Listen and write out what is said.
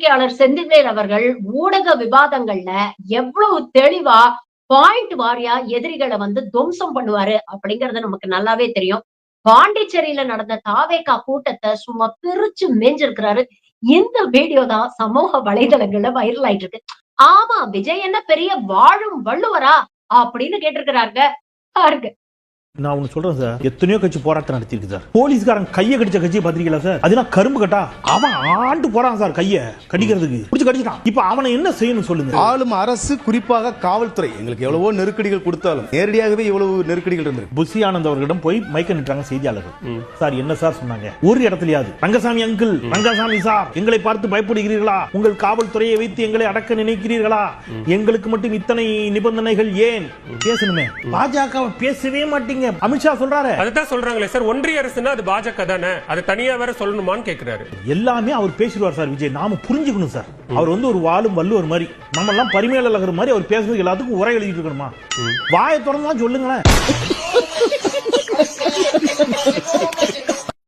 பத்திரிகையாளர் செந்தில்வேல் அவர்கள் ஊடக விவாதங்கள்ல எவ்வளவு தெளிவா பாயிண்ட் வாரியா எதிரிகளை துவம்சம் பண்ணுவாரு அப்படிங்கறது நமக்கு நல்லாவே தெரியும். பாண்டிச்சேரியில நடந்த தாவேகா கூட்டத்தை சும்மா பிரிச்சு மேஞ்சிருக்கிறாரு. இந்த வீடியோ தான் சமூக வலைதளங்கள்ல வைரல் ஆயிட்டு இருக்கு. ஆமா, விஜய் என்ன பெரிய வாழும் வள்ளுவரா அப்படின்னு கேட்டிருக்கிறாருங்க. பாருங்க. நான் ஒண்ணு சொல்றேன் சார், எத்தனையோ கட்சி போராட்டம் நடத்திருக்கு சார். போலீஸ்காரன் கையை கடிச்ச கட்சியை பாத்திருக்கீங்களா சார்? அதெல்லாம் கரும்பு கட்டா அவன் ஆண்டு போறான் சார், கையை கடிக்கிறதுக்கு பிடிச்சு கடிச்சிட்டான். இப்ப அவனை என்ன செய்யணும் சொல்லுங்க. ஆளும் அரசு, குறிப்பாக காவல்துறை எங்களுக்கு எவ்வளவோ நெருக்கடிகள் கொடுத்தாலும் நேரடியாகவே இவ்வளவு நெருக்கடிகள் இருந்திருக்கு. புஷி ஆனந்த் அவர்களிடம் போய் மைக்க நிட்டாங்க செய்தியாளர்கள். சார் என்ன சார் சொன்னாங்க? ஒரு இடத்துலயாவது ரங்கசாமி அங்கிள், ரங்கசாமி சார், எங்களை பார்த்து பயப்படுகிறீர்களா? உங்கள் காவல்துறையை வைத்து எங்களை அடக்க நினைக்கிறீர்களா? எங்களுக்கு மட்டும் இத்தனை நிபந்தனைகள் ஏன்? பேசணுமே. பாஜக பேசவே மாட்டீங்க. அமித்ஷா சொல்றாரு, அதுதான் சொல்றாங்களே சார், ஒன்றிய அரசுனா அது பாஜக தானே, அது தனியா வேற சொல்லணுமான்னு கேக்குறாரு. எல்லாமே அவர் பேசிடுவார் சார். விஜய் நாம புரிஞ்சுக்கணும் சார். அவர் ஒரு வாழும் வள்ளுவர் மாதிரி, நம்ம எல்லாம் பரிமேலழகர் மாதிரி அவர் பேசுறது எல்லாத்துக்கும் உரை எழுதிட்டு இருக்கணுமா? வாயை திறந்து சொல்லுங்களேன்.